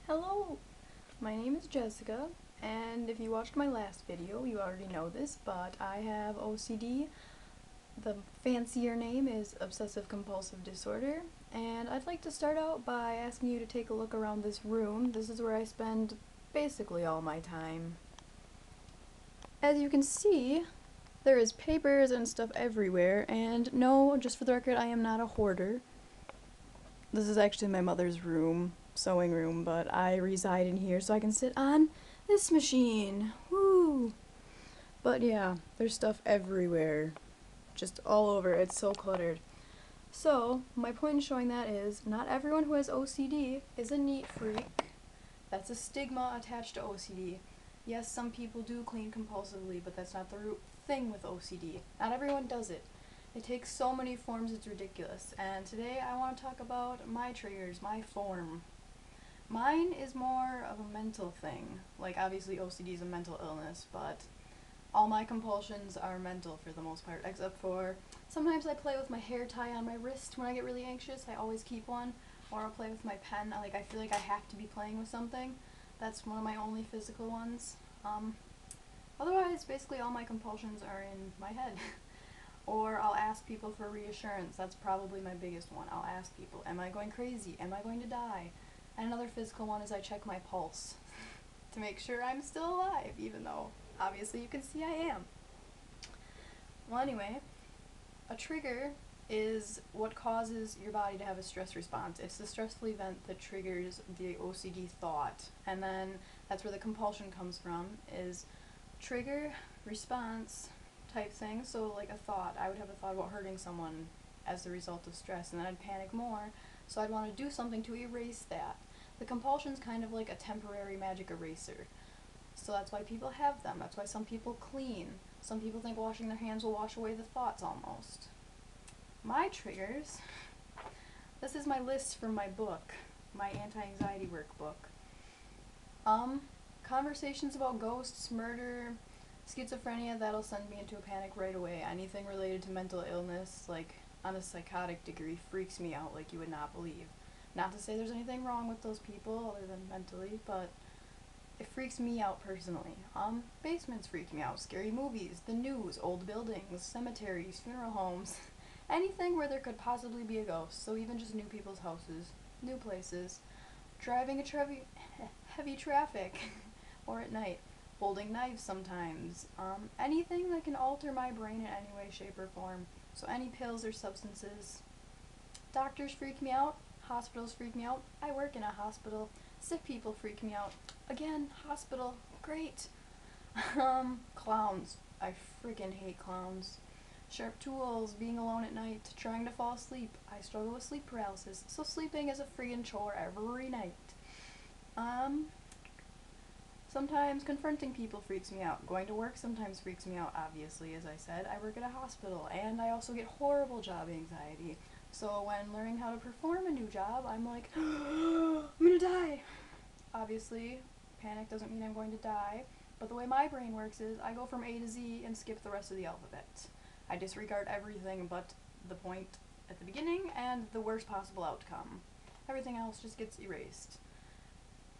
Hello, my name is Jessica, and if you watched my last video, you already know this, but I have OCD. The fancier name is Obsessive Compulsive Disorder, and I'd like to start out by asking you to take a look around this room. This is where I spend basically all my time. As you can see, there is papers and stuff everywhere, and no, just for the record, I am not a hoarder. This is actually my mother's room, sewing room, but I reside in here so I can sit on this machine. Woo! But yeah, there's stuff everywhere. Just all over. It's so cluttered. So, my point in showing that is, not everyone who has OCD is a neat freak. That's a stigma attached to OCD. Yes, some people do clean compulsively, but that's not the root thing with OCD. Not everyone does it. It takes so many forms, it's ridiculous. And today I want to talk about my triggers, my form. Mine is more of a mental thing. Like, obviously OCD is a mental illness, but all my compulsions are mental for the most part, except for sometimes I play with my hair tie on my wrist when I get really anxious. I always keep one. Or I'll play with my pen. I feel like I have to be playing with something. That's one of my only physical ones. Otherwise, basically all my compulsions are in my head. Or I'll ask people for reassurance. That's probably my biggest one. I'll ask people, am I going crazy? Am I going to die? And another physical one is I check my pulse to make sure I'm still alive, even though obviously you can see I am. Well, anyway, a trigger is what causes your body to have a stress response. It's the stressful event that triggers the OCD thought, and then that's where the compulsion comes from, is trigger, response type thing. So like a thought, I would have a thought about hurting someone as the result of stress, and then I'd panic more, so I'd want to do something to erase that. The compulsion's kind of like a temporary magic eraser. So that's why people have them. That's why some people clean. Some people think washing their hands will wash away the thoughts almost. My triggers, this is my list from my book, my anti-anxiety workbook. Conversations about ghosts, murder, schizophrenia, that'll send me into a panic right away. Anything related to mental illness, like on a psychotic degree, freaks me out like you would not believe. Not to say there's anything wrong with those people other than mentally, but it freaks me out personally. Basements freak me out. Scary movies, the news, old buildings, cemeteries, funeral homes, anything where there could possibly be a ghost. So even just new people's houses, new places, driving heavy traffic, or at night, holding knives sometimes, anything that can alter my brain in any way, shape, or form. So any pills or substances. Doctors freak me out. Hospitals freak me out. I work in a hospital. Sick people freak me out. Again, hospital. Great. Clowns. I freaking hate clowns. Sharp tools, being alone at night, trying to fall asleep. I struggle with sleep paralysis, so sleeping is a friggin' chore every night. Sometimes confronting people freaks me out. Going to work sometimes freaks me out, obviously, as I said. I work at a hospital, and I also get horrible job anxiety. So when learning how to perform a new job, I'm like, I'm gonna die. Obviously, panic doesn't mean I'm going to die, but the way my brain works is I go from A to Z and skip the rest of the alphabet. I disregard everything but the point at the beginning and the worst possible outcome. Everything else just gets erased.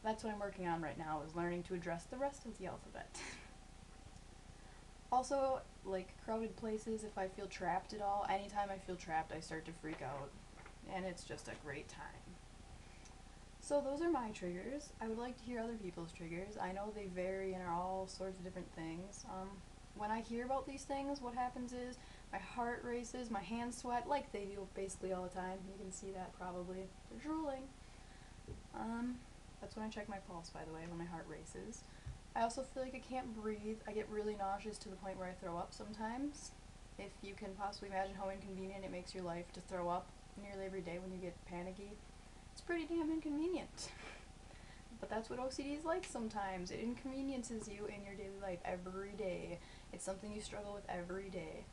That's what I'm working on right now, is learning to address the rest of the alphabet. Also, like crowded places, if I feel trapped at all, anytime I feel trapped I start to freak out, and it's just a great time. So those are my triggers. I would like to hear other people's triggers. I know they vary and are all sorts of different things. When I hear about these things, what happens is my heart races, my hands sweat, like they do basically all the time. You can see that probably. They're drooling. That's when I check my pulse, by the way, when my heart races. I also feel like I can't breathe. I get really nauseous to the point where I throw up sometimes. If you can possibly imagine how inconvenient it makes your life to throw up nearly every day when you get panicky, it's pretty damn inconvenient. But that's what OCD is like sometimes. It inconveniences you in your daily life every day. It's something you struggle with every day.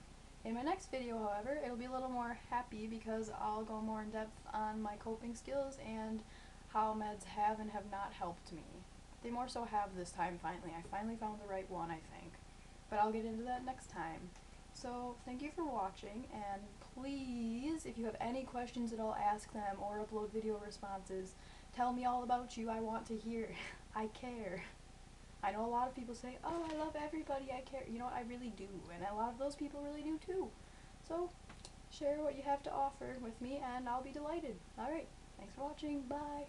In my next video, however, it'll be a little more happy because I'll go more in depth on my coping skills and how meds have and have not helped me. They more so have this time, finally. I finally found the right one, I think. But I'll get into that next time. So, thank you for watching, and please, if you have any questions at all, ask them or upload video responses Tell me all about you. I want to hear. I care. I know a lot of people say, oh, I love everybody, I care. You know what, I really do, and a lot of those people really do too. So, share what you have to offer with me, and I'll be delighted. Alright, thanks for watching, bye!